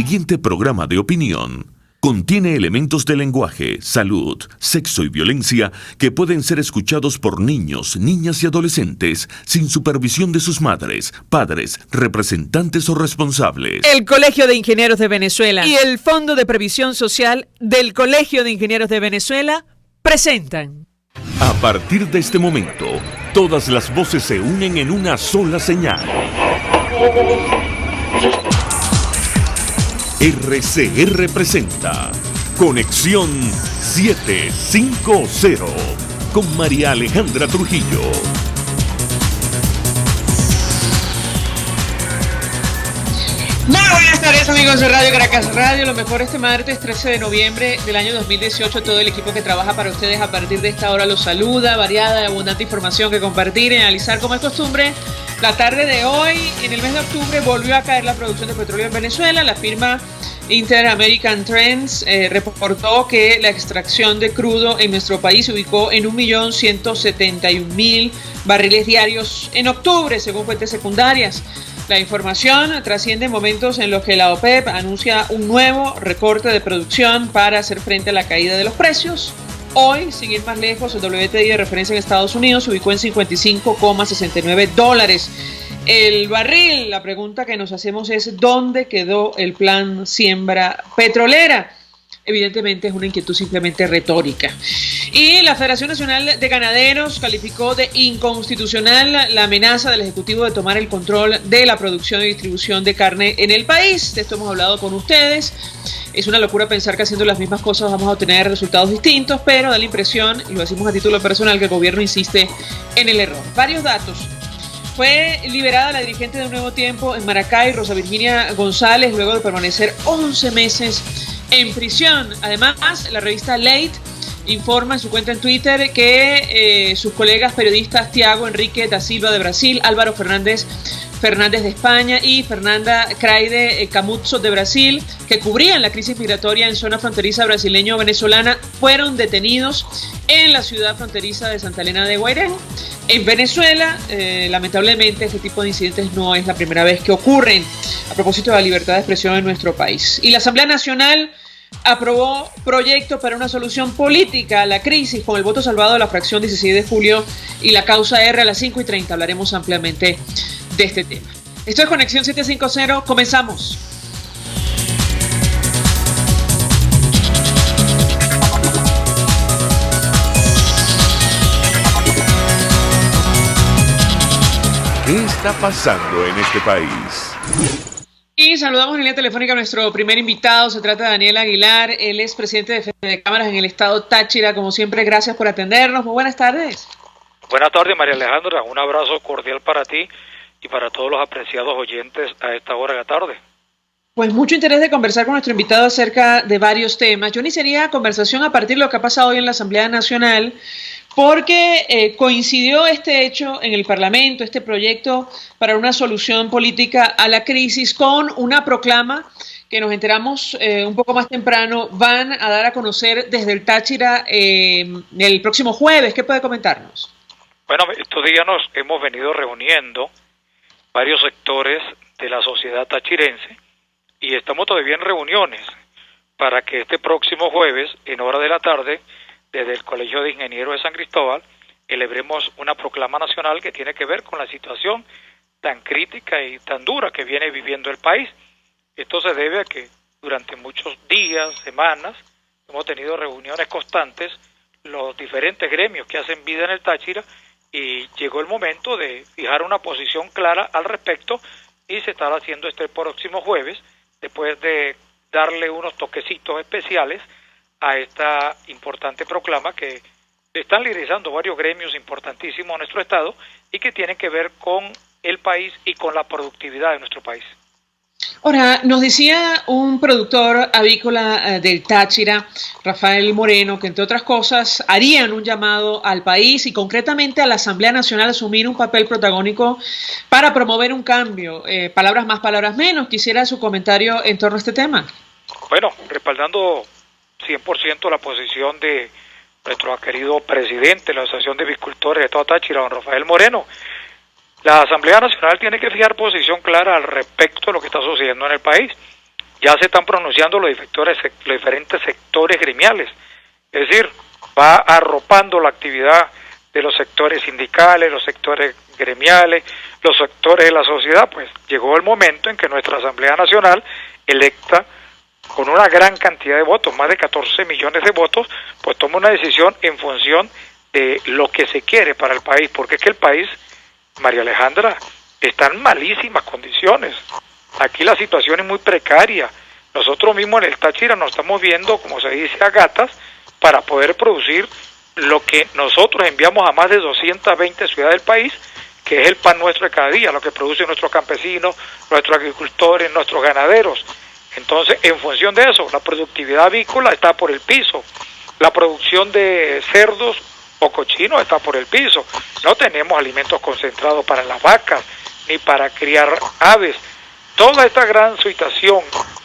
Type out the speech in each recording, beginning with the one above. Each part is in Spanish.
siguiente programa de opinión contiene elementos de lenguaje, salud, sexo y violencia que pueden ser escuchados por niños, niñas y adolescentes sin supervisión de sus madres, padres, representantes o responsables. El Colegio de Ingenieros de Venezuela y el Fondo de Previsión Social del Colegio de Ingenieros de Venezuela presentan. A partir de este momento, todas las voces se unen en una sola señal. RCR presenta Conexión 750 con María Alejandra Trujillo. Muy buenas tardes, amigos de Radio Caracas Radio. Lo mejor este martes 13 de noviembre del año 2018. Todo el equipo que trabaja para ustedes a partir de esta hora los saluda. Variada y abundante información que compartir y analizar como es costumbre. La tarde de hoy, en el mes de octubre, volvió a caer la producción de petróleo en Venezuela. La firma Inter-American Trends reportó que la extracción de crudo en nuestro país se ubicó en 1.171.000 barriles diarios en octubre, según fuentes secundarias. La información trasciende en momentos en los que la OPEP anuncia un nuevo recorte de producción para hacer frente a la caída de los precios. Hoy, sin ir más lejos, el WTI de referencia en Estados Unidos se ubicó en $55,69 el barril. La pregunta que nos hacemos es ¿dónde quedó el plan siembra petrolera? Evidentemente es una inquietud simplemente retórica. Y la Federación Nacional de Ganaderos calificó de inconstitucional la amenaza del Ejecutivo de tomar el control de la producción y distribución de carne en el país. De esto hemos hablado con ustedes. Es una locura pensar que haciendo las mismas cosas vamos a obtener resultados distintos, pero da la impresión, y lo decimos a título personal, que el gobierno insiste en el error. Varios datos. Fue liberada la dirigente de Un Nuevo Tiempo en Maracay, Rosa Virginia González, luego de permanecer 11 meses en prisión. Además, la revista Late informa en su cuenta en Twitter que sus colegas periodistas Tiago Enrique da Silva de Brasil, Álvaro Fernández de España y Fernanda Craide Camuzzo de Brasil, que cubrían la crisis migratoria en zona fronteriza brasileño-venezolana, fueron detenidos en la ciudad fronteriza de Santa Elena de Guairén, en Venezuela. Lamentablemente este tipo de incidentes no es la primera vez que ocurren a propósito de la libertad de expresión en nuestro país. Y la Asamblea Nacional aprobó proyecto para una solución política a la crisis con el voto salvado de la fracción 16 de julio y la causa R a las 5:30. Hablaremos ampliamente de este tema. Esto es Conexión 750. Comenzamos. ¿Qué está pasando en este país? Y saludamos en línea telefónica a nuestro primer invitado. Se trata de Daniel Aguilar. Él es presidente de Fede Cámaras en el estado Táchira. Como siempre, gracias por atendernos. Muy buenas tardes. Buenas tardes, María Alejandra. Un abrazo cordial para ti y para todos los apreciados oyentes a esta hora de la tarde. Pues mucho interés de conversar con nuestro invitado acerca de varios temas. Yo iniciaría conversación a partir de lo que ha pasado hoy en la Asamblea Nacional, porque coincidió este hecho en el Parlamento, este proyecto para una solución política a la crisis, con una proclama que nos enteramos un poco más temprano van a dar a conocer desde el Táchira el próximo jueves. ¿Qué puede comentarnos? Bueno, estos días nos hemos venido reuniendo varios sectores de la sociedad tachirense y estamos todavía en reuniones para que este próximo jueves, en hora de la tarde, desde el Colegio de Ingenieros de San Cristóbal, celebremos una proclama nacional que tiene que ver con la situación tan crítica y tan dura que viene viviendo el país. Esto se debe a que durante muchos días, semanas, hemos tenido reuniones constantes, los diferentes gremios que hacen vida en el Táchira, y llegó el momento de fijar una posición clara al respecto, y se estará haciendo este próximo jueves, después de darle unos toquecitos especiales a esta importante proclama que están liderizando varios gremios importantísimos en nuestro estado y que tienen que ver con el país y con la productividad de nuestro país. Ahora, nos decía un productor avícola del Táchira, Rafael Moreno, que entre otras cosas harían un llamado al país y concretamente a la Asamblea Nacional a asumir un papel protagónico para promover un cambio. Palabras más, palabras menos. Quisiera su comentario en torno a este tema. Bueno, respaldando 100% la posición de nuestro querido presidente de la Asociación de Avicultores de toda Táchira, don Rafael Moreno. La Asamblea Nacional tiene que fijar posición clara al respecto de lo que está sucediendo en el país. ya se están pronunciando los diferentes sectores gremiales. Es decir, va arropando la actividad de los sectores sindicales, los sectores gremiales, los sectores de la sociedad. Pues llegó el momento en que nuestra Asamblea Nacional, electa con una gran cantidad de votos, más de 14 millones de votos, pues toma una decisión en función de lo que se quiere para el país, porque es que el país, María Alejandra, está en malísimas condiciones. Aquí la situación es muy precaria. Nosotros mismos en el Táchira nos estamos viendo, como se dice, a gatas para poder producir lo que nosotros enviamos a más de 220 ciudades del país, que es el pan nuestro de cada día, lo que producen nuestros campesinos, nuestros agricultores, nuestros ganaderos. Entonces, en función de eso, la productividad avícola está por el piso, la producción de cerdos o cochinos está por el piso. No tenemos alimentos concentrados para las vacas, ni para criar aves. Toda esta gran situación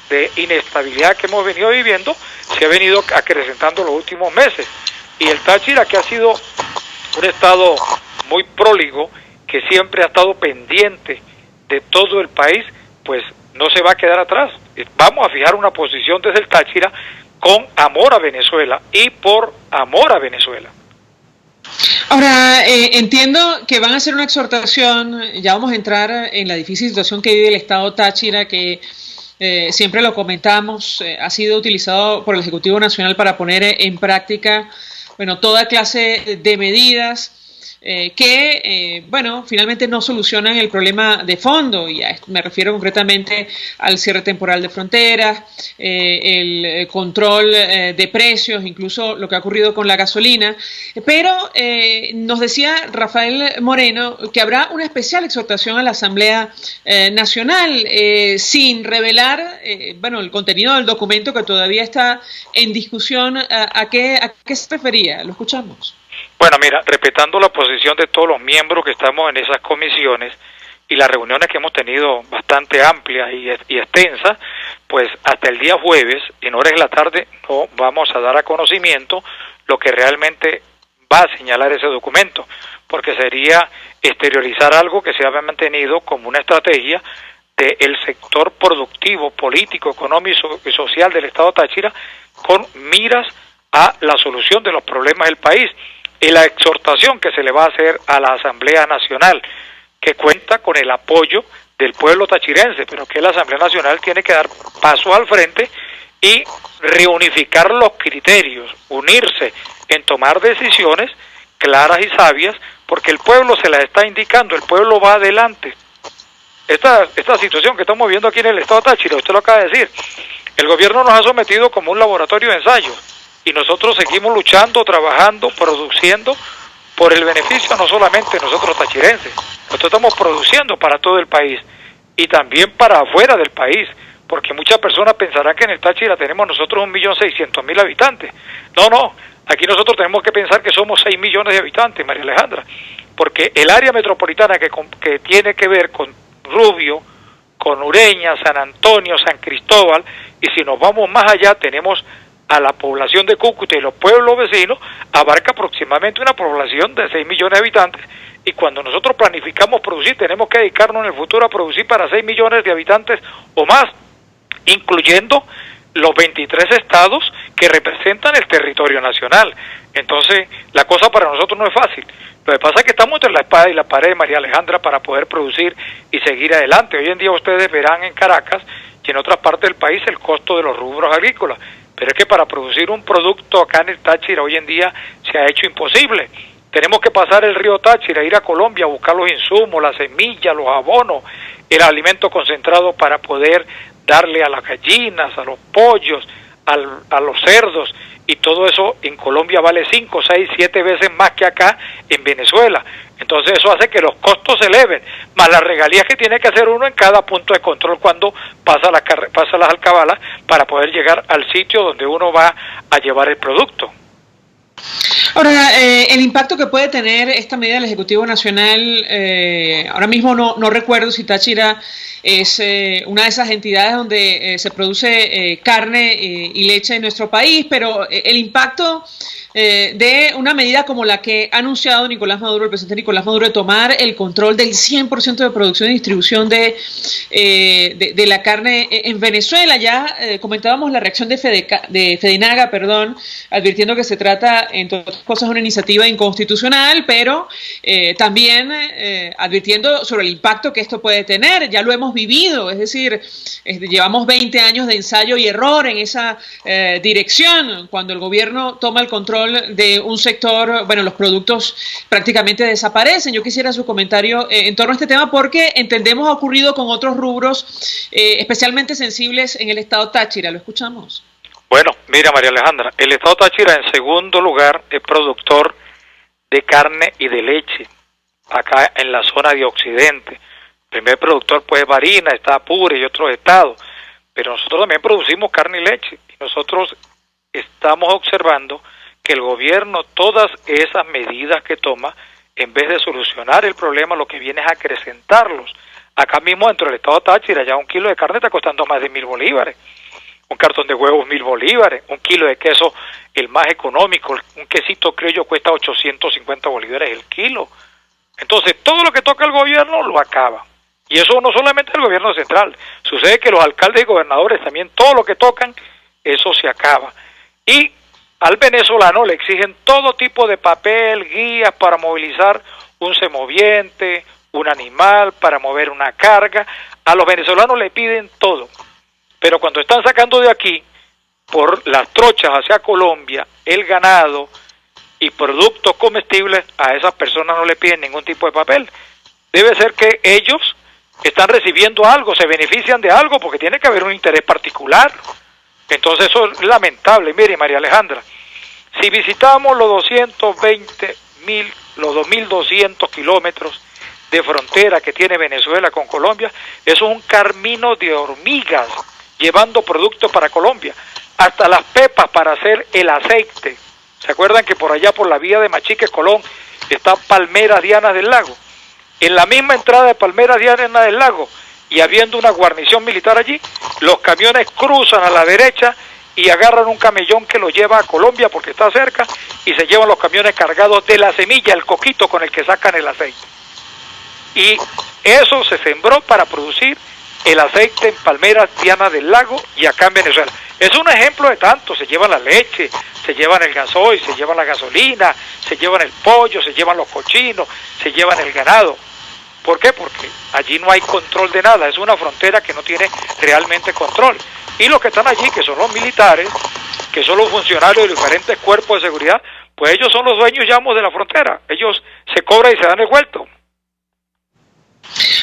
de inestabilidad que hemos venido viviendo se ha venido acrecentando los últimos meses. Y el Táchira, que ha sido un estado muy próligo, que siempre ha estado pendiente de todo el país, pues no se va a quedar atrás. Vamos a fijar una posición desde el Táchira con amor a Venezuela y por amor a Venezuela. Ahora, entiendo que van a hacer una exhortación, ya vamos a entrar en la difícil situación que vive el Estado Táchira, que siempre lo comentamos, ha sido utilizado por el Ejecutivo Nacional para poner en práctica, bueno, toda clase de medidas que, bueno, finalmente no solucionan el problema de fondo, y me refiero concretamente al cierre temporal de fronteras, el control de precios, incluso lo que ha ocurrido con la gasolina, pero nos decía Rafael Moreno que habrá una especial exhortación a la Asamblea Nacional, sin revelar, bueno, el contenido del documento que todavía está en discusión. ¿A qué se refería? Lo escuchamos. Bueno, mira, respetando la posición de todos los miembros que estamos en esas comisiones y las reuniones que hemos tenido bastante amplias y extensas, pues hasta el día jueves, en horas de la tarde, no vamos a dar a conocimiento lo que realmente va a señalar ese documento, porque sería exteriorizar algo que se había mantenido como una estrategia del sector productivo, político, económico y social del Estado Táchira con miras a la solución de los problemas del país. Y la exhortación que se le va a hacer a la Asamblea Nacional, que cuenta con el apoyo del pueblo tachirense, pero que la Asamblea Nacional tiene que dar pasos al frente y reunificar los criterios, unirse en tomar decisiones claras y sabias, porque el pueblo se las está indicando, el pueblo va adelante. Esta situación que estamos viendo aquí en el Estado Táchira, usted lo acaba de decir, el gobierno nos ha sometido como un laboratorio de ensayo, y nosotros seguimos luchando, trabajando, produciendo por el beneficio no solamente de nosotros tachirenses, nosotros estamos produciendo para todo el país y también para afuera del país, porque muchas personas pensarán que en el Táchira tenemos nosotros 1.600.000 habitantes. No, aquí nosotros tenemos que pensar que somos 6 millones de habitantes, María Alejandra, porque el área metropolitana que tiene que ver con Rubio, con Ureña, San Antonio, San Cristóbal, y si nos vamos más allá tenemos a la población de Cúcuta y los pueblos vecinos, abarca aproximadamente una población de 6 millones de habitantes, y cuando nosotros planificamos producir, tenemos que dedicarnos en el futuro a producir para 6 millones de habitantes o más, incluyendo los 23 estados que representan el territorio nacional. Entonces, la cosa para nosotros no es fácil. Lo que pasa es que estamos entre la espada y la pared, María Alejandra, para poder producir y seguir adelante. Hoy en día ustedes verán en Caracas y en otras partes del país el costo de los rubros agrícolas, pero es que para producir un producto acá en el Táchira hoy en día se ha hecho imposible. Tenemos que pasar el río Táchira, ir a Colombia a buscar los insumos, las semillas, los abonos, el alimento concentrado para poder darle a las gallinas, a los pollos, a los cerdos, y todo eso en Colombia vale 5, 6, 7 veces más que acá en Venezuela. Entonces eso hace que los costos se eleven, más las regalías que tiene que hacer uno en cada punto de control cuando pasa las alcabalas para poder llegar al sitio donde uno va a llevar el producto. Ahora, el impacto que puede tener esta medida del Ejecutivo Nacional, ahora mismo no recuerdo si Táchira es una de esas entidades donde se produce carne y leche en nuestro país, pero el impacto de una medida como la que ha anunciado Nicolás Maduro, el presidente Nicolás Maduro, de tomar el control del 100% de producción y distribución de la carne en Venezuela. Ya comentábamos la reacción de Fedinaga, advirtiendo que se trata, entre otras cosas, de una iniciativa inconstitucional, pero también advirtiendo sobre el impacto que esto puede tener. Ya lo hemos vivido, es decir, llevamos 20 años de ensayo y error en esa dirección. Cuando el gobierno toma el control de un sector, bueno, los productos prácticamente desaparecen. Yo quisiera su comentario en torno a este tema, porque entendemos ha ocurrido con otros rubros especialmente sensibles en el estado Táchira. ¿Lo escuchamos? Bueno, mira, María Alejandra, el estado Táchira en segundo lugar es productor de carne y de leche, acá en la zona de Occidente. El primer productor pues es Barinas, está Apure y otros estados, pero nosotros también producimos carne y leche, y nosotros estamos observando que el gobierno, todas esas medidas que toma, en vez de solucionar el problema, lo que viene es acrecentarlos. Acá mismo dentro del estado Táchira ya un kilo de carne está costando más de 1.000 bolívares, un cartón de huevos 1.000 bolívares, un kilo de queso, el más económico, un quesito criollo cuesta 850 bolívares el kilo. Entonces todo lo que toca el gobierno lo acaba, y eso no solamente el gobierno central, sucede que los alcaldes y gobernadores también, todo lo que tocan, eso se acaba. Y al venezolano le exigen todo tipo de papel, guías para movilizar un semoviente, un animal, para mover una carga. A los venezolanos le piden todo. Pero cuando están sacando de aquí, por las trochas hacia Colombia, el ganado y productos comestibles, a esas personas no le piden ningún tipo de papel. Debe ser que ellos están recibiendo algo, se benefician de algo, porque tiene que haber un interés particular. Entonces eso es lamentable. Mire, María Alejandra, si visitamos los 2.200 kilómetros de frontera que tiene Venezuela con Colombia, eso es un camino de hormigas llevando productos para Colombia, hasta las pepas para hacer el aceite. ¿Se acuerdan que por allá, por la vía de Machique, Colón, está Palmeras Diana del Lago? En la misma entrada de Palmeras Diana del Lago, y habiendo una guarnición militar allí, los camiones cruzan a la derecha y agarran un camellón que lo lleva a Colombia porque está cerca, y se llevan los camiones cargados de la semilla, el coquito con el que sacan el aceite. Y eso se sembró para producir el aceite en Palmeras Diana del Lago y acá en Venezuela. Es un ejemplo de tanto. Se llevan la leche, se llevan el gasoil, se llevan la gasolina, se llevan el pollo, se llevan los cochinos, se llevan el ganado. ¿Por qué? Porque allí no hay control de nada, es una frontera que no tiene realmente control. Y los que están allí, que son los militares, que son los funcionarios de diferentes cuerpos de seguridad, pues ellos son los dueños y amos de la frontera. Ellos se cobran y se dan el vuelto.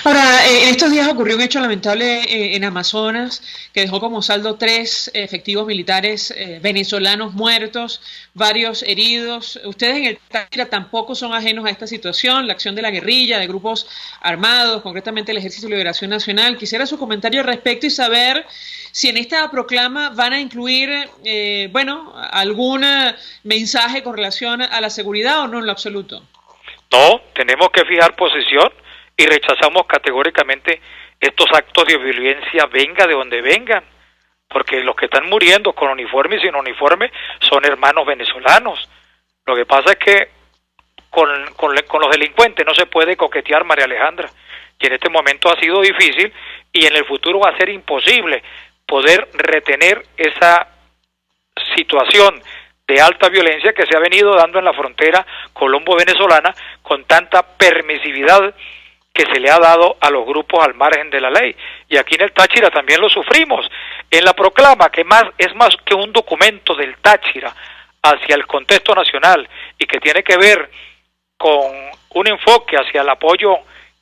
Ahora, en estos días ocurrió un hecho lamentable en Amazonas, que dejó como saldo 3 efectivos militares venezolanos muertos, varios heridos. Ustedes en el Táchira tampoco son ajenos a esta situación, la acción de la guerrilla, de grupos armados, concretamente el Ejército de Liberación Nacional. Quisiera su comentario al respecto y saber si en esta proclama van a incluir, algún mensaje con relación a la seguridad o no en lo absoluto. No, tenemos que fijar posición y rechazamos categóricamente estos actos de violencia, venga de donde vengan, porque los que están muriendo con uniforme y sin uniforme son hermanos venezolanos. Lo que pasa es que con los delincuentes no se puede coquetear, María Alejandra, y en este momento ha sido difícil, y en el futuro va a ser imposible poder retener esa situación de alta violencia que se ha venido dando en la frontera colombo-venezolana con tanta permisividad que se le ha dado a los grupos al margen de la ley. Y aquí en el Táchira también lo sufrimos. En la proclama, que es más que un documento del Táchira hacia el contexto nacional y que tiene que ver con un enfoque hacia el apoyo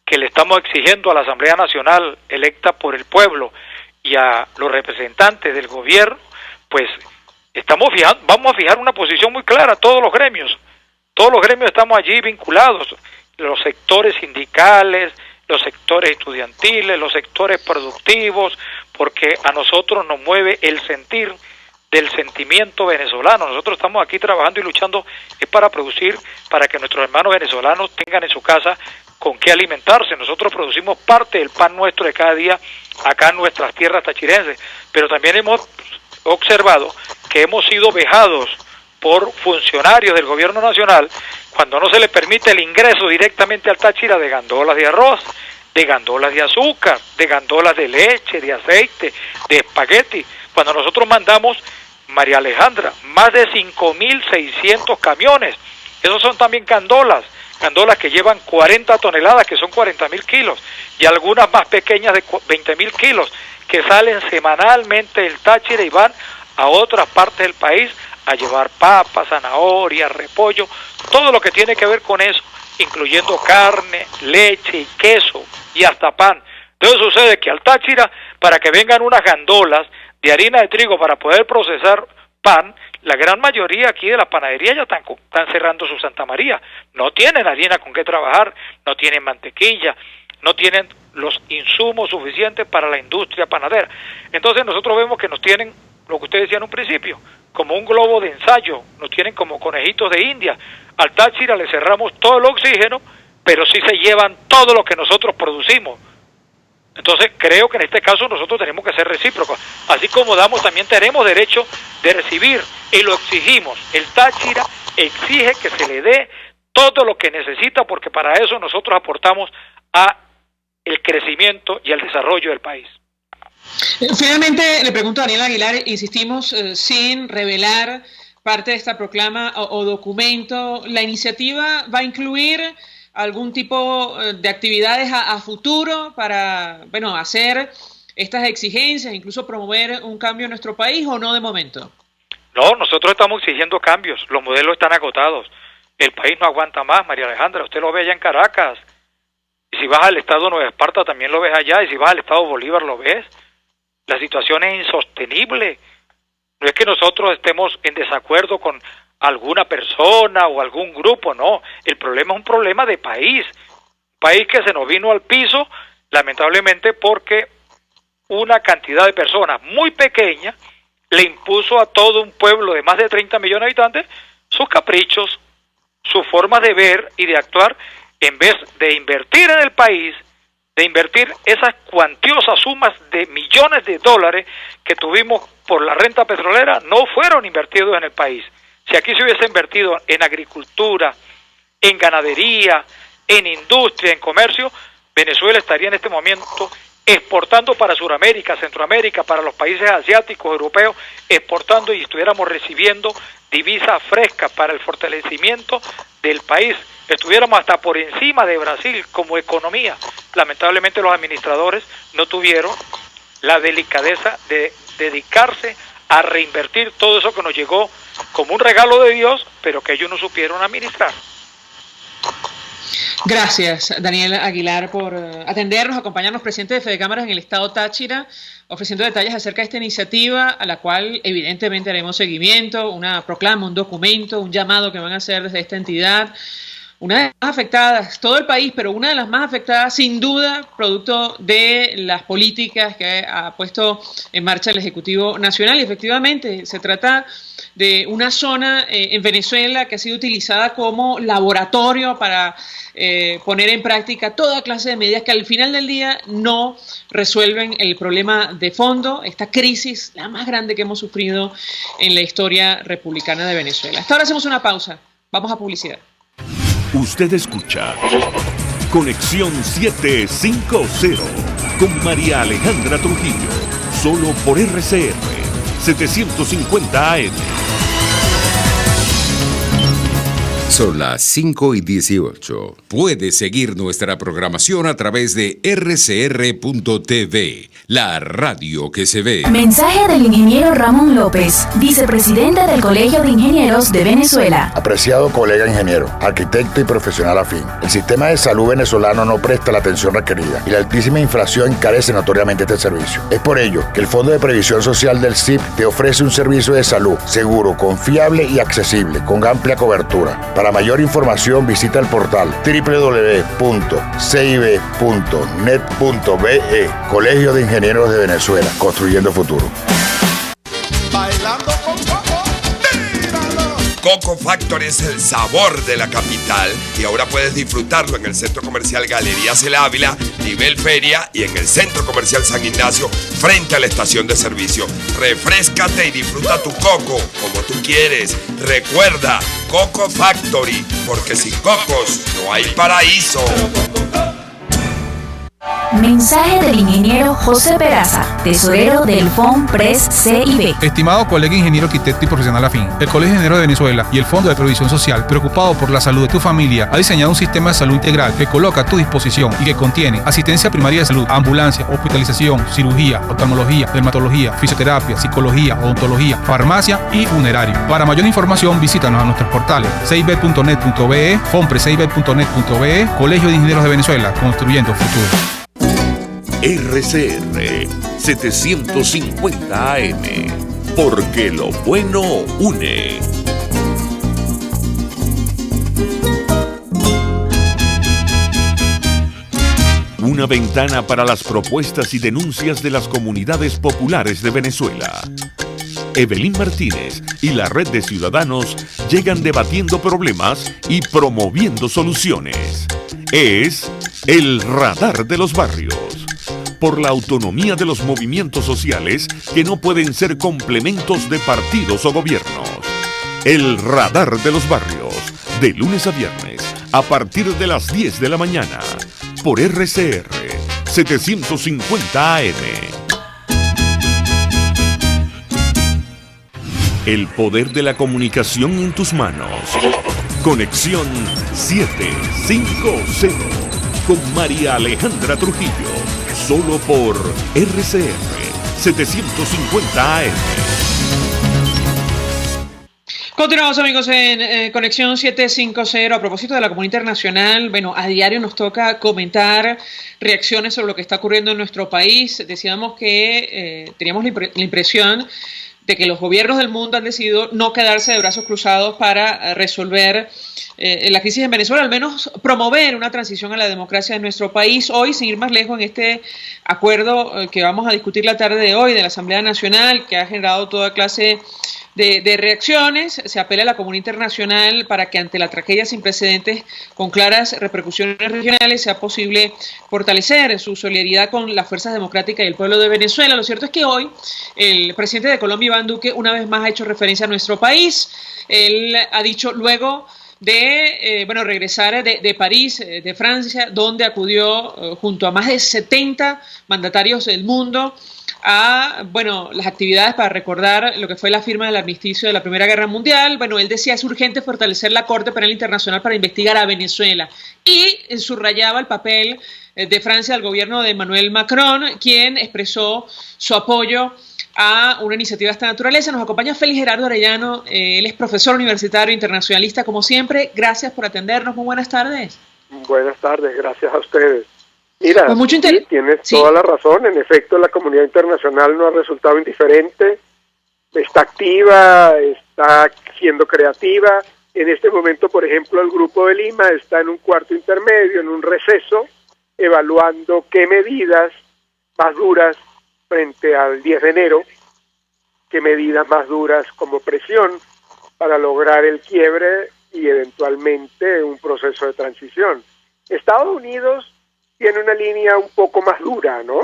que le estamos exigiendo a la Asamblea Nacional electa por el pueblo y a los representantes del gobierno, pues vamos a fijar una posición muy clara, todos los gremios estamos allí vinculados, los sectores sindicales, los sectores estudiantiles, los sectores productivos, porque a nosotros nos mueve el sentir del sentimiento venezolano. Nosotros estamos aquí trabajando y luchando es para producir, para que nuestros hermanos venezolanos tengan en su casa con qué alimentarse. Nosotros producimos parte del pan nuestro de cada día acá en nuestras tierras tachirenses, pero también hemos observado que hemos sido vejados por funcionarios del gobierno nacional, cuando no se le permite el ingreso directamente al Táchira de gandolas de arroz, de gandolas de azúcar, de gandolas de leche, de aceite, de espagueti. Cuando nosotros mandamos, María Alejandra, más de 5.600 camiones, esos son también gandolas que llevan 40 toneladas, que son 40.000 kilos, y algunas más pequeñas de 20.000 kilos, que salen semanalmente del Táchira y van a otras partes del país a llevar papas, zanahorias, repollo, todo lo que tiene que ver con eso, incluyendo carne, leche, queso y hasta pan. Entonces sucede que al Táchira, para que vengan unas gandolas de harina de trigo para poder procesar pan, la gran mayoría aquí de las panaderías ya están cerrando su Santa María. No tienen harina con qué trabajar, no tienen mantequilla, no tienen los insumos suficientes para la industria panadera. Entonces nosotros vemos que nos tienen, lo que usted decía en un principio, como un globo de ensayo, nos tienen como conejitos de India. Al Táchira le cerramos todo el oxígeno, pero sí se llevan todo lo que nosotros producimos. Entonces creo que en este caso nosotros tenemos que ser recíprocos. Así como damos, también tenemos derecho de recibir, y lo exigimos. El Táchira exige que se le dé todo lo que necesita, porque para eso nosotros aportamos a el crecimiento y el desarrollo del país. Finalmente, le pregunto a Daniel Aguilar, insistimos, sin revelar parte de esta proclama o documento, ¿la iniciativa va a incluir algún tipo de actividades a futuro para, bueno, hacer estas exigencias, incluso promover un cambio en nuestro país, o no de momento? No, nosotros estamos exigiendo cambios, los modelos están agotados, el país no aguanta más, María Alejandra, usted lo ve allá en Caracas, y si vas al estado Nueva Esparta también lo ves allá, y si vas al estado Bolívar lo ves. La situación es insostenible. No es que nosotros estemos en desacuerdo con alguna persona o algún grupo, no. El problema es un problema de país. País que se nos vino al piso, lamentablemente, porque una cantidad de personas muy pequeña le impuso a todo un pueblo de más de 30 millones de habitantes sus caprichos, su forma de ver y de actuar, en vez de invertir en el país, de invertir esas cuantiosas sumas de millones de dólares que tuvimos por la renta petrolera, no fueron invertidos en el país. Si aquí se hubiese invertido en agricultura, en ganadería, en industria, en comercio, Venezuela estaría en este momento exportando para Sudamérica, Centroamérica, para los países asiáticos, europeos, exportando, y estuviéramos recibiendo divisas frescas para el fortalecimiento del país. Estuviéramos hasta por encima de Brasil como economía. Lamentablemente los administradores no tuvieron la delicadeza de dedicarse a reinvertir todo eso que nos llegó como un regalo de Dios, pero que ellos no supieron administrar. Gracias, Daniel Aguilar, por atendernos, acompañarnos, presidente de Fedecámaras en el estado Táchira, ofreciendo detalles acerca de esta iniciativa, a la cual evidentemente haremos seguimiento, una proclama, un documento, un llamado que van a hacer desde esta entidad. Una de las más afectadas, todo el país, pero una de las más afectadas sin duda, producto de las políticas que ha puesto en marcha el Ejecutivo Nacional. Y efectivamente se trata de una zona en Venezuela que ha sido utilizada como laboratorio para poner en práctica toda clase de medidas que al final del día no resuelven el problema de fondo, esta crisis, la más grande que hemos sufrido en la historia republicana de Venezuela. Hasta ahora hacemos una pausa, vamos a publicidad. Usted escucha Conexión 750 con María Alejandra Trujillo, solo por RCR 750 AM. Son las 5:18. Puede seguir nuestra programación a través de rcr.tv, la radio que se ve. Mensaje del ingeniero Ramón López, vicepresidente del Colegio de Ingenieros de Venezuela. Apreciado colega ingeniero, arquitecto y profesional afín, el sistema de salud venezolano no presta la atención requerida y la altísima inflación encarece notoriamente este servicio. Es por ello que el Fondo de Previsión Social del CIP te ofrece un servicio de salud seguro, confiable y accesible, con amplia cobertura. Para mayor información visita el portal www.cib.net.be. Colegio de Ingenieros de Venezuela, construyendo futuro. Bailando con coco, tíralo. Coco Factory es el sabor de la capital y ahora puedes disfrutarlo en el Centro Comercial Galerías El Ávila, nivel feria, y en el Centro Comercial San Ignacio, frente a la estación de servicio. Refréscate y disfruta tu coco como tú quieres. Recuerda, Coco Factory, porque sin cocos no hay paraíso. Mensaje del ingeniero José Peraza, tesorero del FONPRES CIB. Estimado colega ingeniero, arquitecto y profesional afín, el Colegio de Ingenieros de Venezuela y el Fondo de Previsión Social, preocupado por la salud de tu familia, ha diseñado un sistema de salud integral que coloca a tu disposición y que contiene asistencia primaria de salud, ambulancia, hospitalización, cirugía, oftalmología, dermatología, fisioterapia, psicología, odontología, farmacia y funerario. Para mayor información, visítanos a nuestros portales cib.net.be, fonprescib.net.be, Colegio de Ingenieros de Venezuela, construyendo futuro. RCR 750 AM, porque lo bueno une. Una ventana para las propuestas y denuncias de las comunidades populares de Venezuela. Evelyn Martínez y la Red de Ciudadanos llegan debatiendo problemas y promoviendo soluciones. Es el Radar de los Barrios. Por la autonomía de los movimientos sociales que no pueden ser complementos de partidos o gobiernos. El Radar de los Barrios, de lunes a viernes, a partir de las 10 de la mañana, por RCR 750 AM. El poder de la comunicación en tus manos. Conexión 750 con María Alejandra Trujillo. Solo por RCR 750 AM. Continuamos, amigos, en Conexión 750. A propósito de la comunidad internacional, bueno, a diario nos toca comentar reacciones sobre lo que está ocurriendo en nuestro país. Decíamos que teníamos la impresión de que los gobiernos del mundo han decidido no quedarse de brazos cruzados para resolver la crisis en Venezuela, al menos promover una transición a la democracia en nuestro país. Hoy, sin ir más lejos, en este acuerdo que vamos a discutir la tarde de hoy de la Asamblea Nacional, que ha generado toda clase de reacciones, se apela a la comunidad internacional para que ante la tragedia sin precedentes con claras repercusiones regionales sea posible fortalecer su solidaridad con las fuerzas democráticas y el pueblo de Venezuela. Lo cierto es que hoy el presidente de Colombia, Iván Duque, una vez más ha hecho referencia a nuestro país. Él ha dicho luego de regresar de París, de Francia, donde acudió junto a más de 70 mandatarios del mundo a las actividades para recordar lo que fue la firma del armisticio de la Primera Guerra Mundial. Bueno, él decía es urgente fortalecer la Corte Penal Internacional para investigar a Venezuela y subrayaba el papel de Francia al gobierno de Emmanuel Macron, quien expresó su apoyo a una iniciativa de esta naturaleza. Nos acompaña Félix Gerardo Arellano, él es profesor universitario internacionalista, como siempre. Gracias por atendernos, muy buenas tardes. Buenas tardes, gracias a ustedes. Mira, pues mucho tienes toda la razón. En efecto, la comunidad internacional no ha resultado indiferente, está activa, está siendo creativa. En este momento, por ejemplo, el Grupo de Lima está en un cuarto intermedio, en un receso, evaluando qué medidas más duras frente al 10 de enero, qué medidas más duras como presión para lograr el quiebre y eventualmente un proceso de transición. Estados Unidos tiene una línea un poco más dura, ¿no?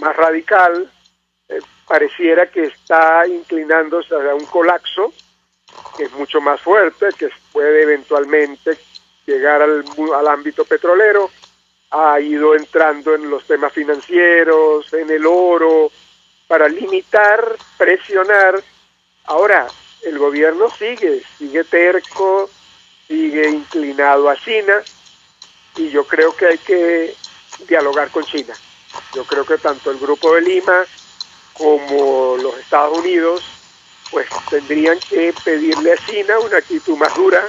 Más radical, pareciera que está inclinándose a un colapso, que es mucho más fuerte, que puede eventualmente llegar al ámbito petrolero. Ha ido entrando en los temas financieros, en el oro, para limitar, presionar. Ahora, el gobierno sigue terco, sigue inclinado a China, y yo creo que hay que dialogar con China. Yo creo que tanto el Grupo de Lima como los Estados Unidos pues tendrían que pedirle a China una actitud más dura,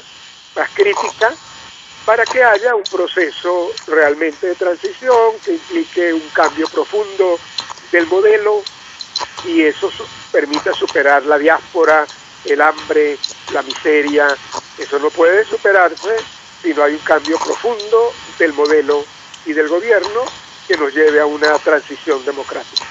más crítica, para que haya un proceso realmente de transición que implique un cambio profundo del modelo y eso permita superar la diáspora, el hambre, la miseria. Eso no puede superarse si no hay un cambio profundo del modelo y del gobierno que nos lleve a una transición democrática.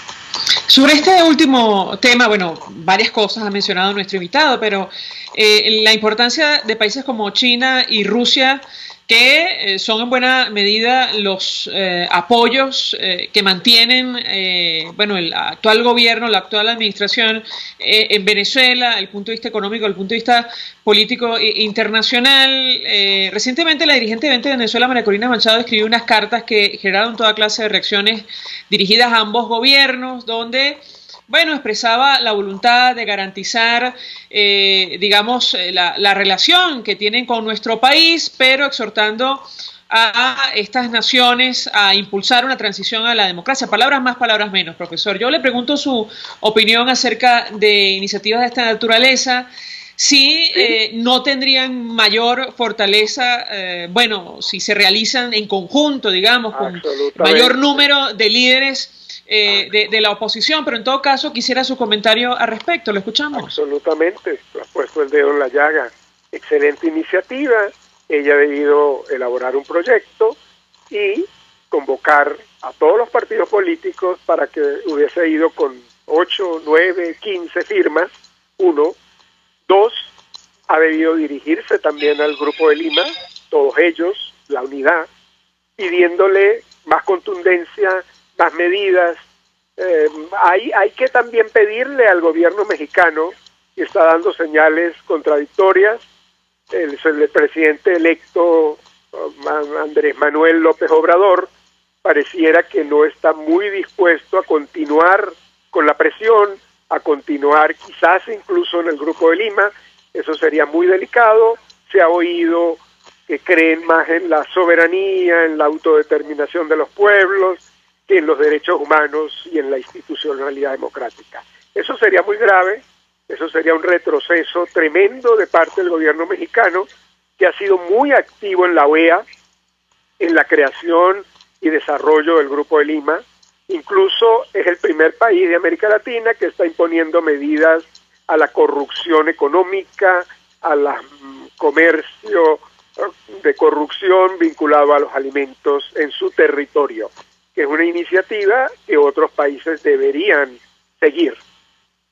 Sobre este último tema, bueno, varias cosas ha mencionado nuestro invitado, pero la importancia de países como China y Rusia, que son en buena medida los apoyos que mantienen bueno, el actual gobierno, la actual administración en Venezuela, el punto de vista económico, el punto de vista político internacional. Recientemente la dirigente de Venezuela, María Corina Machado, escribió unas cartas que generaron toda clase de reacciones dirigidas a ambos gobiernos, donde bueno, expresaba la voluntad de garantizar, digamos, la relación que tienen con nuestro país, pero exhortando a estas naciones a impulsar una transición a la democracia. Palabras más, palabras menos, profesor. Yo le pregunto su opinión acerca de iniciativas de esta naturaleza, si no tendrían mayor fortaleza, bueno, si se realizan en conjunto, digamos, con mayor número de líderes de la oposición, pero en todo caso quisiera su comentario al respecto. ¿Lo escuchamos? Absolutamente, has puesto el dedo en la llaga. Excelente iniciativa. Ella ha debido elaborar un proyecto y convocar a todos los partidos políticos para que hubiese ido con 8, 9, 15 firmas. 1. 2. Ha debido dirigirse también al Grupo de Lima, todos ellos, la unidad, pidiéndole más contundencia, más medidas. Hay que también pedirle al gobierno mexicano, que está dando señales contradictorias. El presidente electo Andrés Manuel López Obrador pareciera que no está muy dispuesto a continuar con la presión, a continuar quizás incluso en el Grupo de Lima. Eso sería muy delicado. Se ha oído que creen más en la soberanía, en la autodeterminación de los pueblos, que en los derechos humanos y en la institucionalidad democrática. Eso sería muy grave, eso sería un retroceso tremendo de parte del gobierno mexicano, que ha sido muy activo en la OEA, en la creación y desarrollo del Grupo de Lima. Incluso es el primer país de América Latina que está imponiendo medidas a la corrupción económica, al comercio de corrupción vinculado a los alimentos en su territorio, que es una iniciativa que otros países deberían seguir.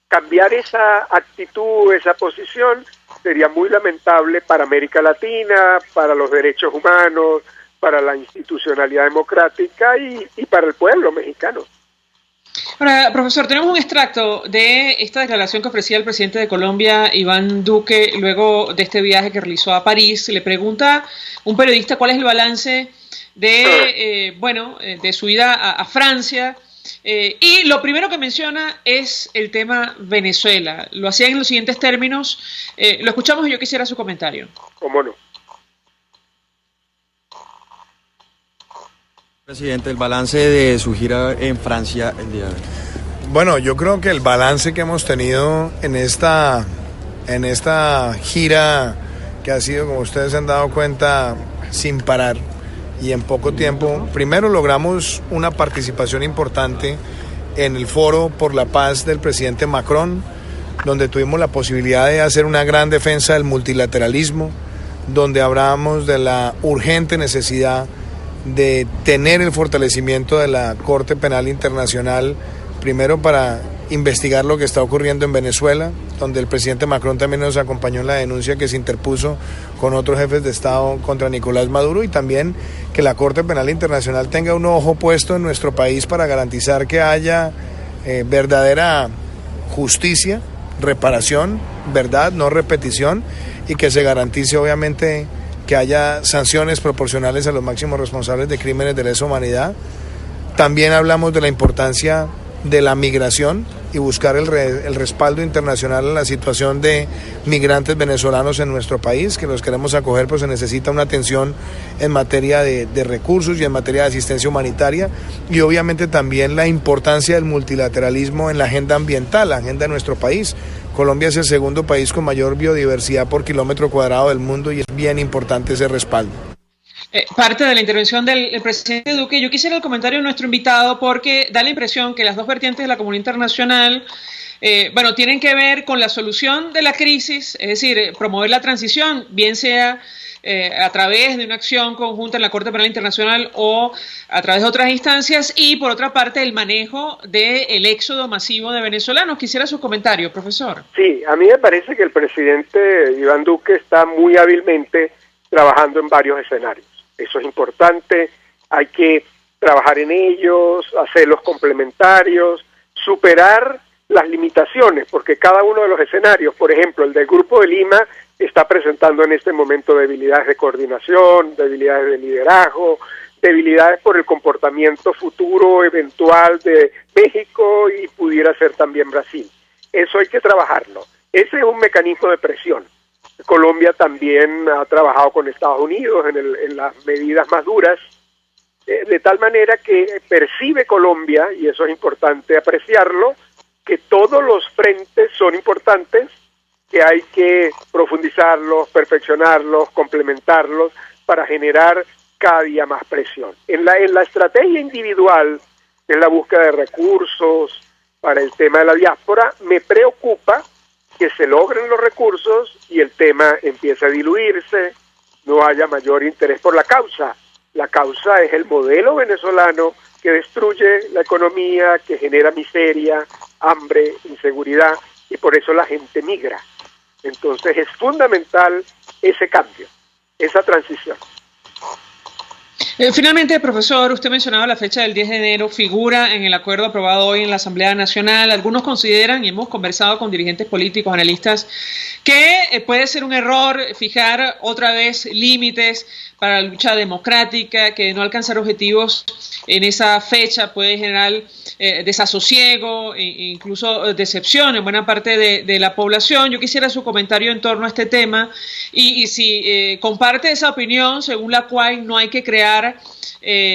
Cambiar esa actitud, esa posición, sería muy lamentable para América Latina, para los derechos humanos, para la institucionalidad democrática y para el pueblo mexicano. Ahora, profesor, tenemos un extracto de esta declaración que ofrecía el presidente de Colombia, Iván Duque, luego de este viaje que realizó a París. Le pregunta un periodista cuál es el balance de, de su ida a Francia, y lo primero que menciona es el tema Venezuela. Lo hacía en los siguientes términos. Lo escuchamos y yo quisiera su comentario. ¿Cómo no? Presidente, el balance de su gira en Francia el día de hoy. Bueno, yo creo que el balance que hemos tenido en esta gira, que ha sido, como ustedes se han dado cuenta, sin parar y en poco tiempo, primero logramos una participación importante en el Foro por la Paz del presidente Macron, donde tuvimos la posibilidad de hacer una gran defensa del multilateralismo, donde hablamos de la urgente necesidad de tener el fortalecimiento de la Corte Penal Internacional, primero para investigar lo que está ocurriendo en Venezuela, donde el presidente Macron también nos acompañó en la denuncia que se interpuso con otros jefes de Estado contra Nicolás Maduro, y también que la Corte Penal Internacional tenga un ojo puesto en nuestro país para garantizar que haya verdadera justicia, reparación, verdad, no repetición, y que se garantice obviamente que haya sanciones proporcionales a los máximos responsables de crímenes de lesa humanidad. También hablamos de la importancia de la migración y buscar el respaldo internacional a la situación de migrantes venezolanos en nuestro país, que los queremos acoger, pues se necesita una atención en materia de recursos y en materia de asistencia humanitaria, y obviamente también la importancia del multilateralismo en la agenda ambiental, la agenda de nuestro país. Colombia es el segundo país con mayor biodiversidad por kilómetro cuadrado del mundo y es bien importante ese respaldo. Parte de la intervención del presidente Duque, yo quisiera el comentario de nuestro invitado, porque da la impresión que las dos vertientes de la comunidad internacional tienen que ver con la solución de la crisis, es decir, promover la transición, bien sea a través de una acción conjunta en la Corte Penal Internacional o a través de otras instancias, y por otra parte el manejo del éxodo masivo de venezolanos. Quisiera su comentario, profesor. Sí, a mí me parece que el presidente Iván Duque está muy hábilmente trabajando en varios escenarios. Eso es importante, hay que trabajar en ellos, hacerlos complementarios, superar las limitaciones, porque cada uno de los escenarios, por ejemplo, el del Grupo de Lima, está presentando en este momento debilidades de coordinación, debilidades de liderazgo, debilidades por el comportamiento futuro eventual de México y pudiera ser también Brasil. Eso hay que trabajarlo. Ese es un mecanismo de presión. Colombia también ha trabajado con Estados Unidos en las medidas más duras, de tal manera que percibe Colombia, y eso es importante apreciarlo, que todos los frentes son importantes, que hay que profundizarlos, perfeccionarlos, complementarlos para generar cada día más presión. En la estrategia individual, en la búsqueda de recursos para el tema de la diáspora, me preocupa que se logren los recursos y el tema empiece a diluirse, no haya mayor interés por la causa. La causa es el modelo venezolano que destruye la economía, que genera miseria, hambre, inseguridad, y por eso la gente migra. Entonces es fundamental ese cambio, esa transición. Finalmente, profesor, usted mencionaba la fecha del 10 de enero, figura en el acuerdo aprobado hoy en la Asamblea Nacional. Algunos consideran, y hemos conversado con dirigentes políticos, analistas, que puede ser un error fijar otra vez límites para la lucha democrática, que no alcanzar objetivos en esa fecha puede generar desasosiego e incluso decepción en buena parte de la población. Yo quisiera su comentario en torno a este tema y si comparte esa opinión según la cual no hay que crear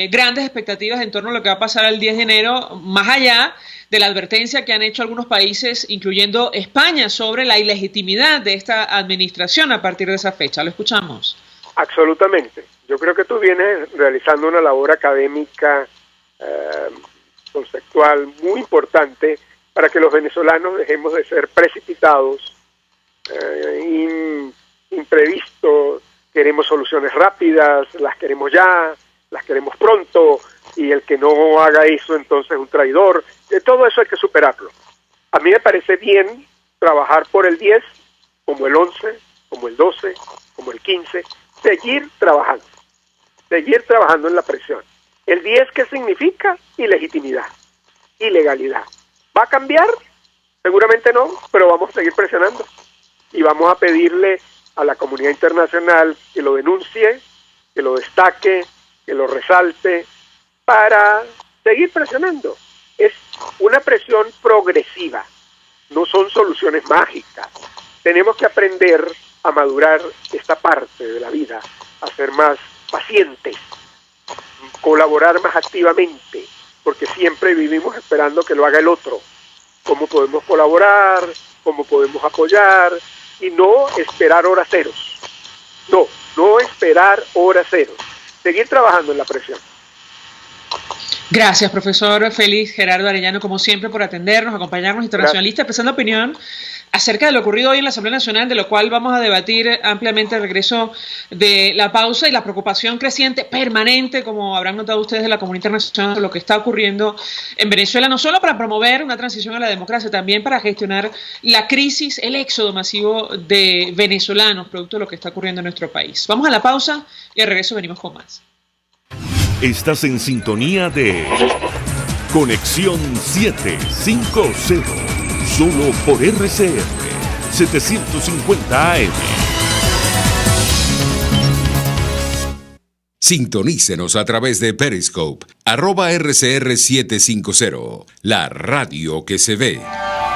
grandes expectativas en torno a lo que va a pasar el 10 de enero, más allá de la advertencia que han hecho algunos países, incluyendo España, sobre la ilegitimidad de esta administración a partir de esa fecha. Lo escuchamos. Absolutamente. Yo creo que tú vienes realizando una labor académica conceptual muy importante para que los venezolanos dejemos de ser precipitados, imprevistos. Queremos soluciones rápidas, las queremos ya, las queremos pronto, y el que no haga eso entonces es un traidor. De todo eso hay que superarlo. A mí me parece bien trabajar por el 10, como el 11, como el 12, como el 15, seguir trabajando en la presión. El 10, ¿qué significa? Ilegitimidad, ilegalidad. ¿Va a cambiar? Seguramente no, pero vamos a seguir presionando y vamos a pedirle a la comunidad internacional que lo denuncie, que lo destaque, que lo resalte, para seguir presionando. Es una presión progresiva, no son soluciones mágicas. Tenemos que aprender a madurar esta parte de la vida, a ser más pacientes, colaborar más activamente, porque siempre vivimos esperando que lo haga el otro. ¿Cómo podemos colaborar? ¿Cómo podemos apoyar? Y no esperar horas ceros. No esperar horas ceros. Seguir trabajando en la presión. Gracias, profesor Félix Gerardo Arellano, como siempre, por atendernos, acompañarnos, internacionalista, expresando opinión acerca de lo ocurrido hoy en la Asamblea Nacional, de lo cual vamos a debatir ampliamente al regreso de la pausa, y la preocupación creciente, permanente, como habrán notado ustedes, de la comunidad internacional, de lo que está ocurriendo en Venezuela, no solo para promover una transición a la democracia, también para gestionar la crisis, el éxodo masivo de venezolanos, producto de lo que está ocurriendo en nuestro país. Vamos a la pausa y al regreso venimos con más. Estás en sintonía de Conexión 750, solo por RCR 750 AM. Sintonícenos a través de Periscope, @RCR750, la radio que se ve.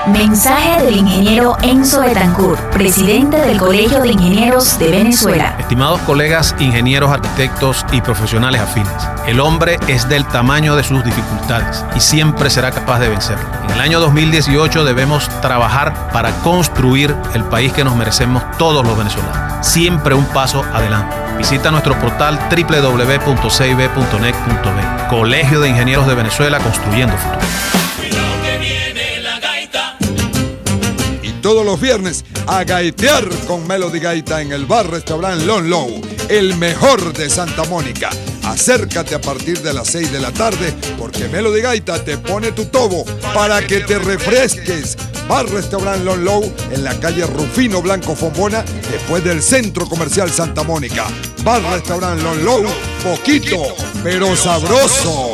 Mensaje del ingeniero Enzo Betancourt, presidente del Colegio de Ingenieros de Venezuela. Estimados colegas, ingenieros, arquitectos y profesionales afines, el hombre es del tamaño de sus dificultades y siempre será capaz de vencerlo. En el año 2018 debemos trabajar para construir el país que nos merecemos todos los venezolanos. Siempre un paso adelante. Visita nuestro portal www.cib.net.be. Colegio de Ingenieros de Venezuela, construyendo futuro. Todos los viernes a gaitear con Melody Gaita en el bar restaurante Lon Low. el mejor de Santa Mónica. Acércate a partir de las 6 de la tarde porque Melody Gaita te pone tu tobo para que te refresques. Bar Restaurant Lon Low en la calle Rufino Blanco Fombona, después del Centro Comercial Santa Mónica. Bar Restaurant Lon Low, poquito, pero sabroso.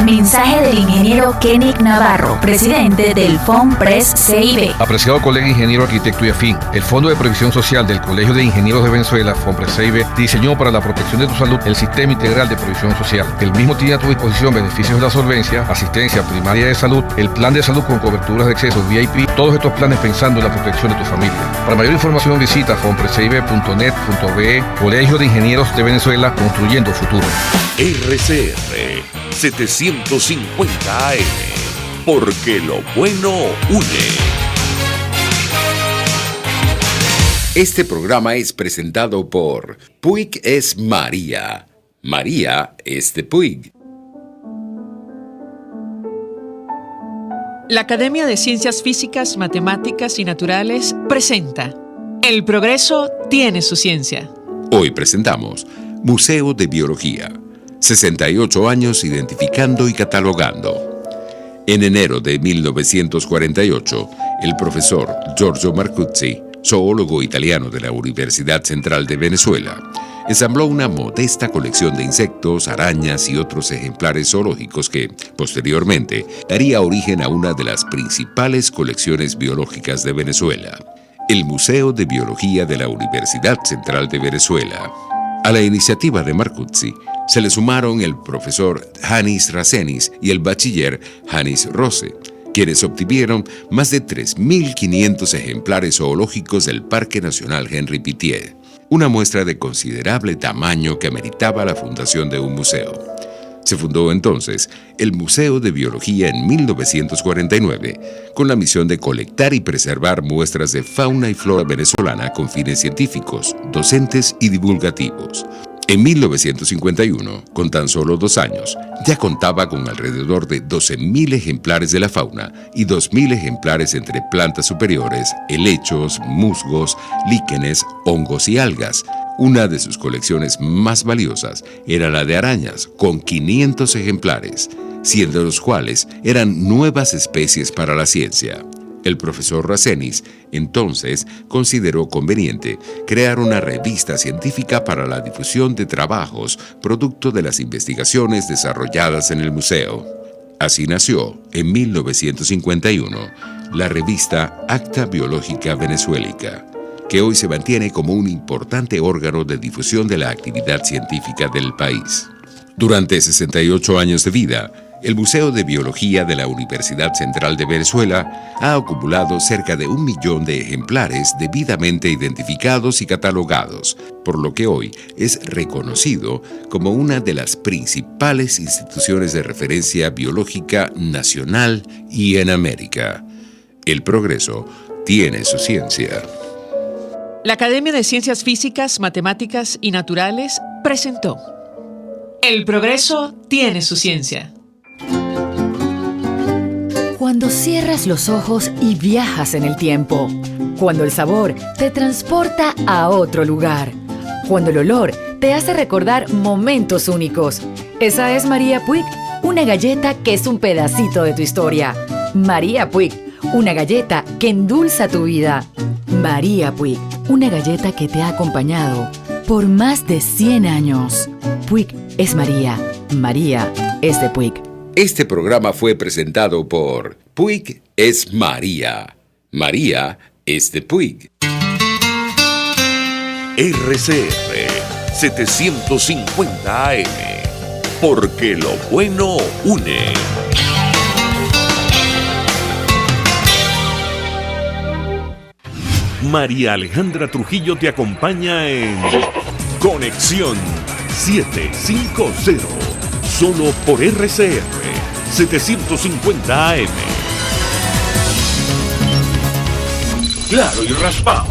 Mensaje del ingeniero Kenick Navarro, presidente del FOMPRES CIB. Apreciado colega ingeniero, arquitecto y afín, el Fondo de Previsión Social del Colegio de Ingenieros de Venezuela, FOMPRES CIB, diseñó para la protección de tu salud el Sistema Integral de Previsión Social. El mismo tiene a tu disposición beneficios de la solvencia, asistencia primaria de salud, el plan de salud con coberturas de acceso VIP, todos estos planes pensando en la protección de tu familia. Para mayor información visita fomprescib.net.be, Colegio de Ingenieros de Venezuela, construyendo futuro. RCR 750 AM, porque lo bueno une. Este programa es presentado por Puig es María. María es de Puig. La Academia de Ciencias Físicas, Matemáticas y Naturales presenta El progreso tiene su ciencia. Hoy presentamos Museo de Biología. 68 años identificando y catalogando. En enero de 1948, el profesor Giorgio Marcuzzi, zoólogo italiano de la Universidad Central de Venezuela, ensambló una modesta colección de insectos, arañas y otros ejemplares zoológicos que, posteriormente, daría origen a una de las principales colecciones biológicas de Venezuela, el Museo de Biología de la Universidad Central de Venezuela. A la iniciativa de Marcuzzi se le sumaron el profesor Hannis Rasenis y el bachiller Hannis Rose, quienes obtuvieron más de 3.500 ejemplares zoológicos del Parque Nacional Henri Pittier, una muestra de considerable tamaño que ameritaba la fundación de un museo. Se fundó entonces el Museo de Biología en 1949, con la misión de colectar y preservar muestras de fauna y flora venezolana con fines científicos, docentes y divulgativos. En 1951, con tan solo 2 años, ya contaba con alrededor de 12.000 ejemplares de la fauna y 2.000 ejemplares entre plantas superiores, helechos, musgos, líquenes, hongos y algas. Una de sus colecciones más valiosas era la de arañas, con 500 ejemplares, 100 de los cuales eran nuevas especies para la ciencia. El profesor Rasenis entonces consideró conveniente crear una revista científica para la difusión de trabajos producto de las investigaciones desarrolladas en el museo. Así nació, en 1951, la revista Acta Biológica Venezuelica, que hoy se mantiene como un importante órgano de difusión de la actividad científica del país. Durante 68 años de vida, el Museo de Biología de la Universidad Central de Venezuela ha acumulado cerca de 1 millón de ejemplares debidamente identificados y catalogados, por lo que hoy es reconocido como una de las principales instituciones de referencia biológica nacional y en América. El progreso tiene su ciencia. La Academia de Ciencias Físicas, Matemáticas y Naturales presentó El progreso tiene su ciencia. Cuando cierras los ojos y viajas en el tiempo. Cuando el sabor te transporta a otro lugar. Cuando el olor te hace recordar momentos únicos. Esa es María Puig, una galleta que es un pedacito de tu historia. María Puig, una galleta que endulza tu vida. María Puig, una galleta que te ha acompañado por más de 100 años. Puig es María. María es de Puig. Este programa fue presentado por Puig es María. María es de Puig. RCR 750 AM, porque lo bueno une. María Alejandra Trujillo te acompaña en Conexión 750, solo por RCR 750 AM. Claro y raspado.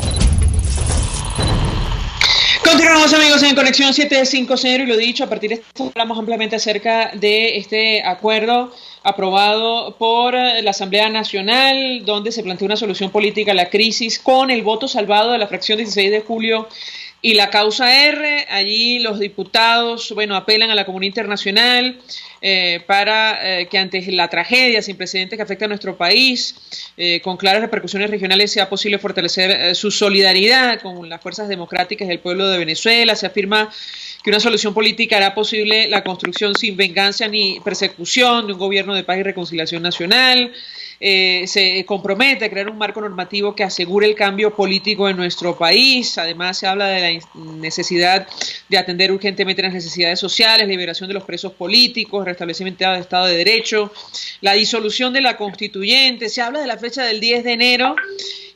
Continuamos, amigos, en Conexión 750 y lo dicho, a partir de esto hablamos ampliamente acerca de este acuerdo aprobado por la Asamblea Nacional, donde se plantea una solución política a la crisis con el voto salvado de la fracción 16 de julio y la causa R. Allí los diputados, apelan a la comunidad internacional para que ante la tragedia sin precedentes que afecta a nuestro país, con claras repercusiones regionales, sea posible fortalecer su solidaridad con las fuerzas democráticas del pueblo de Venezuela. Se afirma que una solución política hará posible la construcción sin venganza ni persecución de un gobierno de paz y reconciliación nacional. Se compromete a crear un marco normativo que asegure el cambio político en nuestro país. Además, se habla de la necesidad de atender urgentemente las necesidades sociales, liberación de los presos políticos, restablecimiento del Estado de Derecho, la disolución de la Constituyente. Se habla de la fecha del 10 de enero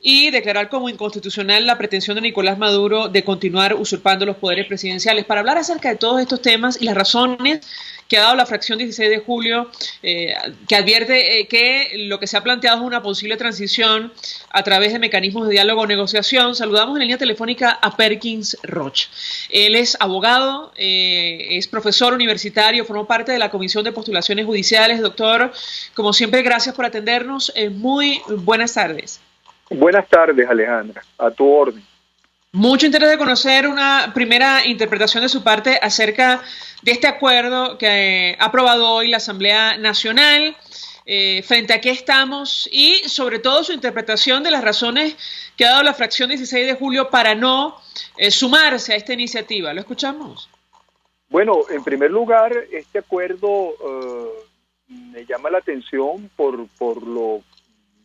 y declarar como inconstitucional la pretensión de Nicolás Maduro de continuar usurpando los poderes presidenciales. Para hablar acerca de todos estos temas y las razones que ha dado la fracción 16 de julio, que advierte que lo que se ha planteado es una posible transición a través de mecanismos de diálogo o negociación, saludamos en línea telefónica a Perkins Roch. Él es abogado, es profesor universitario, formó parte de la Comisión de Postulaciones Judiciales. Doctor, como siempre, gracias por atendernos. Muy buenas tardes. Buenas tardes, Alejandra, a tu orden. Mucho interés de conocer una primera interpretación de su parte acerca de este acuerdo que ha aprobado hoy la Asamblea Nacional, frente a qué estamos y sobre todo su interpretación de las razones que ha dado la fracción 16 de julio para no sumarse a esta iniciativa. ¿Lo escuchamos? Bueno, en primer lugar, este acuerdo me llama la atención por lo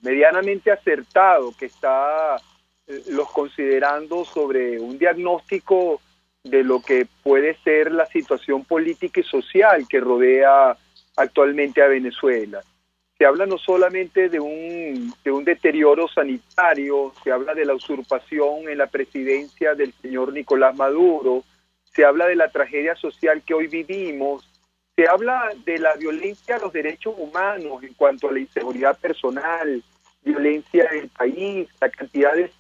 medianamente acertado que está los considerando sobre un diagnóstico de lo que puede ser la situación política y social que rodea actualmente a Venezuela. Se habla no solamente de un deterioro sanitario, se habla de la usurpación en la presidencia del señor Nicolás Maduro, se habla de la tragedia social que hoy vivimos, se habla de la violencia a los derechos humanos en cuanto a la inseguridad personal, violencia en el país, la cantidad de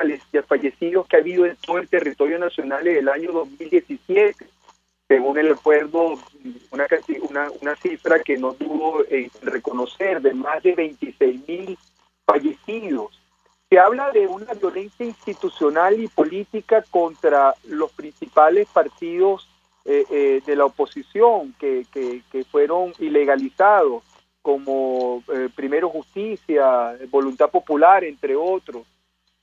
fallecidos que ha habido en todo el territorio nacional en el año 2017, según el acuerdo, una cifra que no pudo reconocer, de más de 26.000 fallecidos. Se habla de una violencia institucional y política contra los principales partidos de la oposición que fueron ilegalizados, como Primero Justicia, Voluntad Popular, entre otros,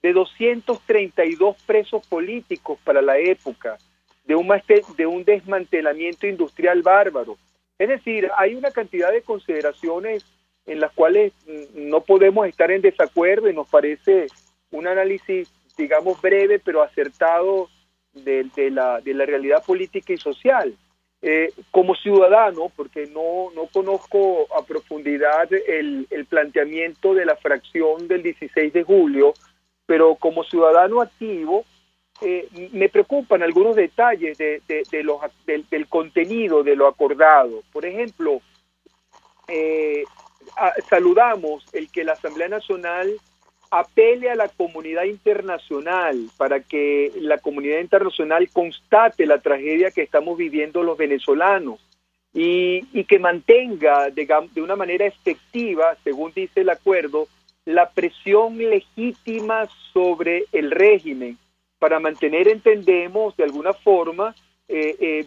de 232 presos políticos para la época, de un desmantelamiento industrial bárbaro. Es decir, hay una cantidad de consideraciones en las cuales no podemos estar en desacuerdo y nos parece un análisis, digamos, breve pero acertado de la realidad política y social. Como ciudadano, porque no conozco a profundidad el planteamiento de la fracción del 16 de julio, pero como ciudadano activo, me preocupan algunos detalles del contenido de lo acordado. Por ejemplo, saludamos el que la Asamblea Nacional apele a la comunidad internacional para que la comunidad internacional constate la tragedia que estamos viviendo los venezolanos y que mantenga de una manera efectiva, según dice el acuerdo, la presión legítima sobre el régimen para mantener, entendemos, de alguna forma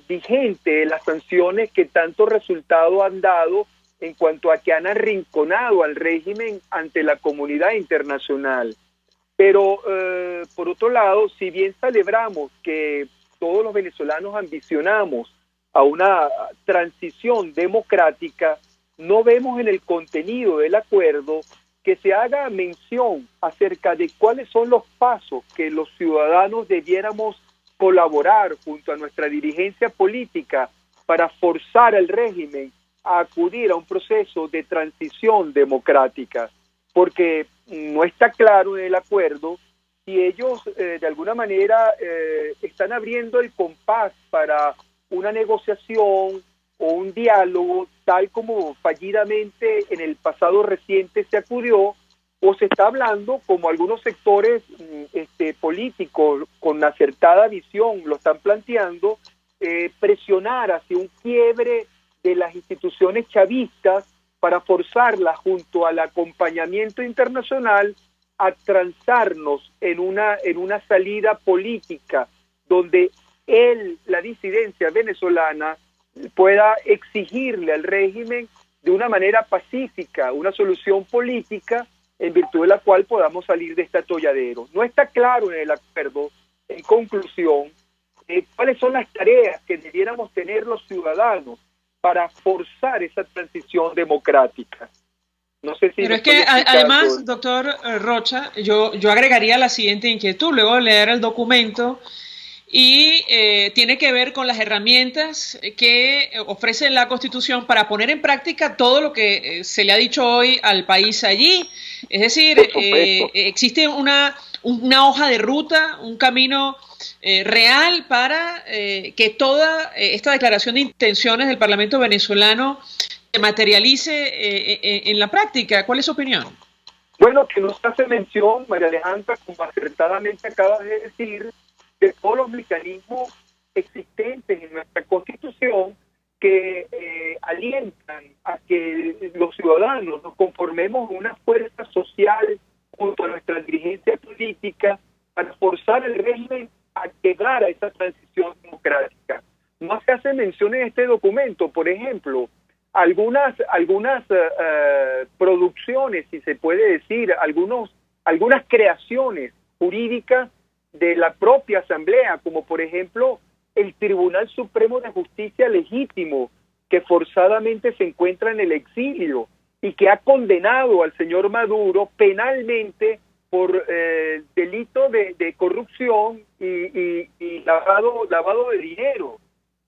vigente las sanciones que tanto resultado han dado en cuanto a que han arrinconado al régimen ante la comunidad internacional. Pero, por otro lado, si bien celebramos que todos los venezolanos ambicionamos a una transición democrática, no vemos en el contenido del acuerdo que se haga mención acerca de cuáles son los pasos que los ciudadanos debiéramos colaborar junto a nuestra dirigencia política para forzar al régimen a acudir a un proceso de transición democrática, porque no está claro en el acuerdo si ellos de alguna manera están abriendo el compás para una negociación o un diálogo tal como fallidamente en el pasado reciente se acudió, o se está hablando, como algunos sectores políticos con acertada visión lo están planteando, presionar hacia un quiebre de las instituciones chavistas para forzarla junto al acompañamiento internacional a transarnos en una salida política donde la disidencia venezolana pueda exigirle al régimen de una manera pacífica una solución política en virtud de la cual podamos salir de este atolladero. No está claro en el acuerdo, en conclusión, cuáles son las tareas que debiéramos tener los ciudadanos para forzar esa transición democrática. No sé si... Pero es que además, doctor Rocha, yo agregaría la siguiente inquietud, luego de leer el documento, y tiene que ver con las herramientas que ofrece la Constitución para poner en práctica todo lo que se le ha dicho hoy al país allí. Es decir, existe una hoja de ruta, un camino real para que toda esta declaración de intenciones del Parlamento venezolano se materialice en la práctica. ¿Cuál es su opinión? Bueno, que nos hace mención, María Alejandra, como acertadamente acabas de decir, de todos los mecanismos existentes en nuestra Constitución que alientan a que los ciudadanos nos conformemos una fuerza social junto a nuestra dirigencia política para forzar el régimen a llegar a esa transición democrática. No se hace mención en este documento, por ejemplo, algunas producciones, si se puede decir, algunas creaciones jurídicas de la propia Asamblea, como por ejemplo el Tribunal Supremo de Justicia legítimo, que forzadamente se encuentra en el exilio y que ha condenado al señor Maduro penalmente por delito de corrupción y lavado de dinero.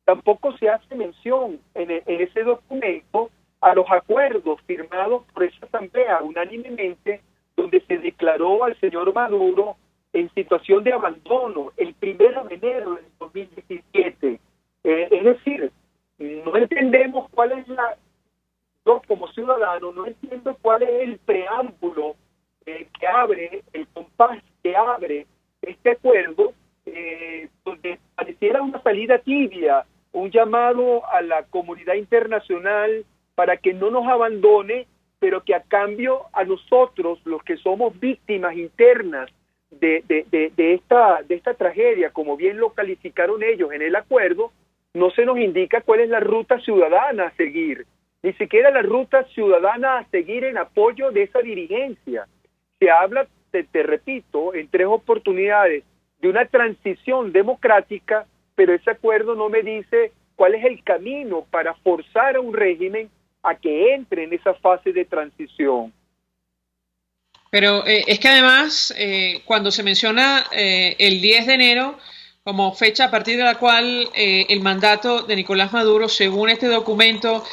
Tampoco se hace mención en ese documento a los acuerdos firmados por esa Asamblea unánimemente, donde se declaró al señor Maduro en situación de abandono el 1 de enero del 2017. Es decir, no entendemos cuál es yo como ciudadano no entiendo cuál es el preámbulo que abre, el compás que abre este acuerdo, donde pareciera una salida tibia, un llamado a la comunidad internacional para que no nos abandone, pero que a cambio a nosotros, los que somos víctimas internas de esta tragedia, como bien lo calificaron ellos en el acuerdo, no se nos indica cuál es la ruta ciudadana a seguir, ni siquiera la ruta ciudadana a seguir en apoyo de esa dirigencia. Se habla, te repito, en 3 oportunidades de una transición democrática, pero ese acuerdo no me dice cuál es el camino para forzar a un régimen a que entre en esa fase de transición. Pero es que además, cuando se menciona el 10 de enero como fecha a partir de la cual el mandato de Nicolás Maduro, según este documento,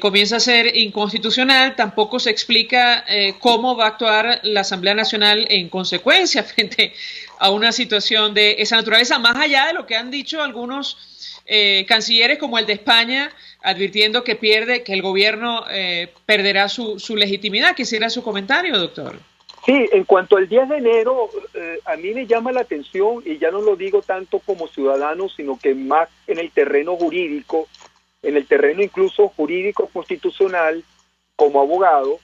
comienza a ser inconstitucional, tampoco se explica cómo va a actuar la Asamblea Nacional en consecuencia frente a una situación de esa naturaleza, más allá de lo que han dicho algunos cancilleres como el de España, advirtiendo que el gobierno perderá su legitimidad. Quisiera su comentario, doctor. Sí, en cuanto al 10 de enero, a mí me llama la atención, y ya no lo digo tanto como ciudadano, sino que más en el terreno jurídico, en el terreno incluso jurídico constitucional, como abogado,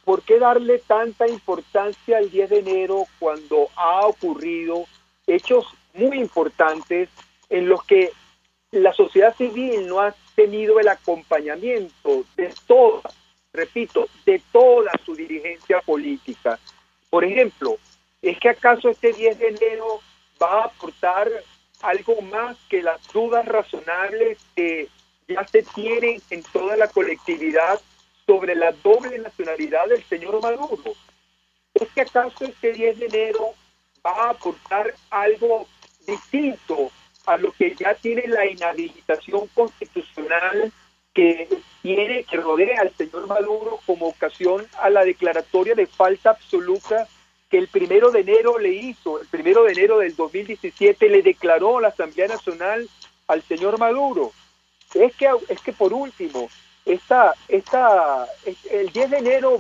¿por qué darle tanta importancia al 10 de enero cuando ha ocurrido hechos muy importantes en los que la sociedad civil no ha tenido el acompañamiento de toda su dirigencia política? Por ejemplo, ¿es que acaso este 10 de enero va a aportar algo más que las dudas razonables que ya se tienen en toda la colectividad sobre la doble nacionalidad del señor Maduro? ¿Es que acaso este 10 de enero va a aportar algo distinto a lo que ya tiene la inhabilitación constitucional que rodea al señor Maduro como ocasión a la declaratoria de falta absoluta que el 1 de enero le hizo? El 1 de enero del 2017 le declaró a la Asamblea Nacional al señor Maduro. Es que por último, el 10 de enero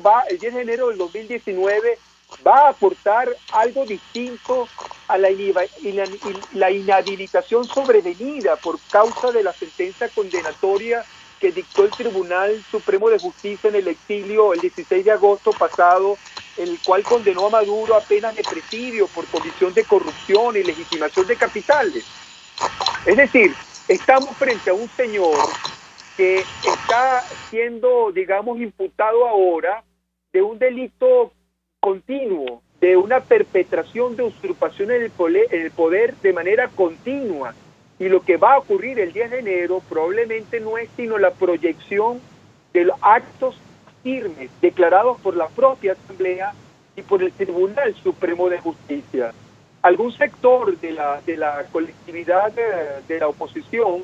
del 2019 va a aportar algo distinto a la inhabilitación sobrevenida por causa de la sentencia condenatoria que dictó el Tribunal Supremo de Justicia en el exilio el 16 de agosto pasado, el cual condenó a Maduro a penas de presidio por comisión de corrupción y legitimación de capitales. Es decir, estamos frente a un señor que está siendo, digamos, imputado ahora de un delito continuo, de una perpetración de usurpación en el poder de manera continua. Y lo que va a ocurrir el 10 de enero probablemente no es sino la proyección de los actos firmes declarados por la propia Asamblea y por el Tribunal Supremo de Justicia. Algún sector de la colectividad de la oposición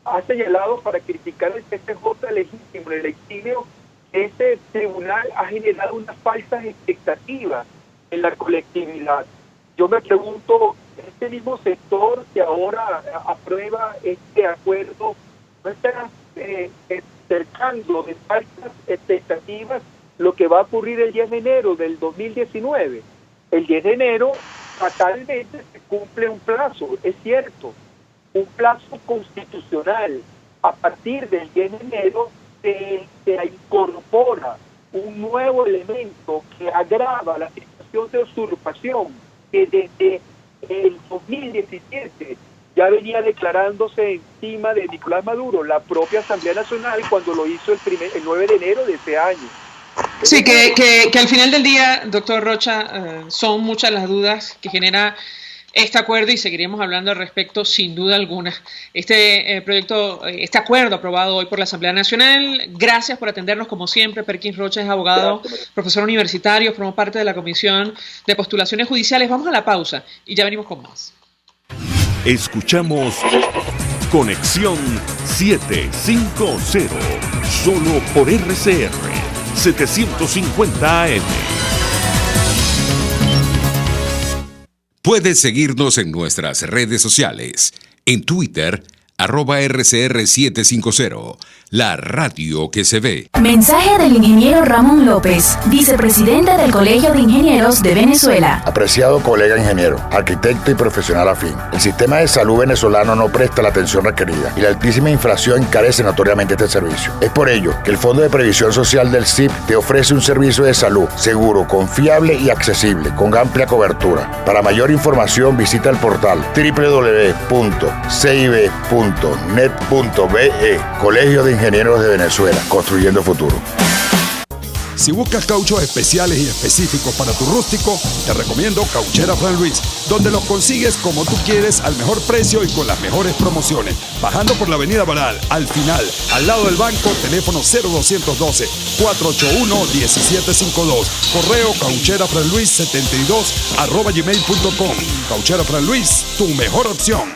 ha señalado para criticar el CCJ legítimo en el exilio que ese tribunal ha generado unas falsas expectativas en la colectividad. Yo me pregunto, este mismo sector que ahora aprueba este acuerdo, ¿no estará cercando de falsas expectativas lo que va a ocurrir el 10 de enero del 2019? El 10 de enero fatalmente se cumple un plazo, es cierto, un plazo constitucional. A partir del 10 de enero se incorpora un nuevo elemento que agrava la situación de usurpación que desde el 2017 ya venía declarándose encima de Nicolás Maduro, la propia Asamblea Nacional, cuando lo hizo el 9 de enero de ese año. Sí, que al final del día, doctor Rocha, son muchas las dudas que genera este acuerdo y seguiremos hablando al respecto sin duda alguna. Este acuerdo aprobado hoy por la Asamblea Nacional. Gracias por atendernos como siempre. Perkins Rocha es abogado, profesor universitario, formó parte de la Comisión de Postulaciones Judiciales. Vamos a la pausa y ya venimos con más. Escuchamos Conexión 750, solo por RCR 750 AM. Puedes seguirnos en nuestras redes sociales. En Twitter, @RCR750, la radio que se ve. Mensaje del ingeniero Ramón López, vicepresidente del Colegio de Ingenieros de Venezuela. Apreciado colega ingeniero, arquitecto y profesional afín, el sistema de salud venezolano no presta la atención requerida y la altísima inflación encarece notoriamente este servicio. Es por ello que el Fondo de Previsión Social del CIP te ofrece un servicio de salud seguro, confiable y accesible, con amplia cobertura. Para mayor información visita el portal www.cib.net.be. Colegio de Ingenieros de Venezuela, construyendo futuro. Si buscas cauchos especiales y específicos para tu rústico, te recomiendo Cauchera Fran Luis, donde los consigues como tú quieres, al mejor precio y con las mejores promociones. Bajando por la avenida Baral, al final, al lado del banco, teléfono 0212-481-1752. Correo caucherafranluis72@gmail.com. Cauchera Fran Luis, tu mejor opción.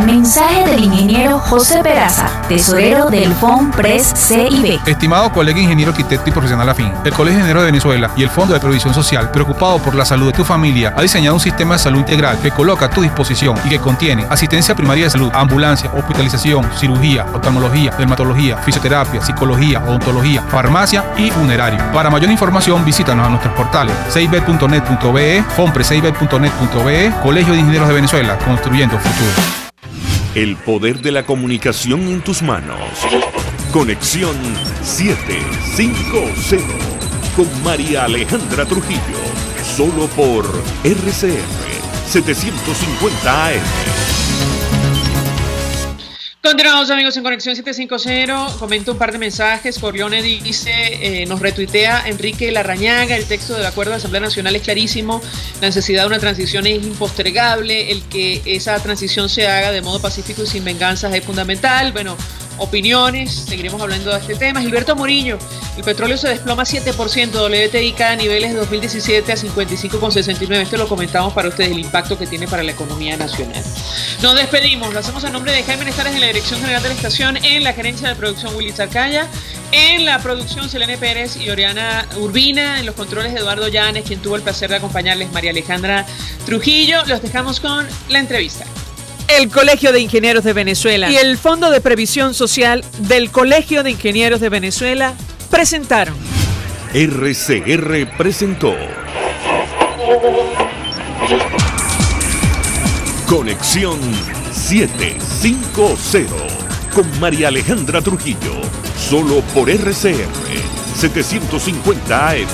Mensaje del ingeniero José Peraza, tesorero del FONPRES CIB. Estimado colega ingeniero, arquitecto y profesional afín, el Colegio de Ingenieros de Venezuela y el Fondo de Previsión Social, preocupado por la salud de tu familia, ha diseñado un sistema de salud integral que coloca a tu disposición y que contiene asistencia primaria de salud, ambulancia, hospitalización, cirugía, oftalmología, dermatología, fisioterapia, psicología, odontología, farmacia y funerario. Para mayor información, visítanos a nuestros portales cib.net.be, fonprescib.net.be, Colegio de Ingenieros de Venezuela, construyendo futuro. El poder de la comunicación en tus manos. Conexión 750 con María Alejandra Trujillo. Solo por RCR 750 AM. Continuamos, amigos, en Conexión 750. Comento un par de mensajes. Corleone dice, nos retuitea Enrique Larrañaga, el texto del acuerdo de Asamblea Nacional es clarísimo, la necesidad de una transición es impostergable, el que esa transición se haga de modo pacífico y sin venganzas es fundamental. Bueno, opiniones, seguiremos hablando de este tema. Gilberto Murillo, el petróleo se desploma 7%, WTI cae a niveles de 2017 a 55,69. Esto lo comentamos para ustedes, el impacto que tiene para la economía nacional. Nos despedimos, lo hacemos a nombre de Jaime Nestares en la dirección general de la estación, en la gerencia de producción Willy Zarcaya, en la producción Selene Pérez y Oriana Urbina, en los controles Eduardo Llanes, quien tuvo el placer de acompañarles, María Alejandra Trujillo. Los dejamos con la entrevista. El Colegio de Ingenieros de Venezuela y el Fondo de Previsión Social del Colegio de Ingenieros de Venezuela presentaron. RCR presentó Conexión 750 con María Alejandra Trujillo, solo por RCR 750 AM.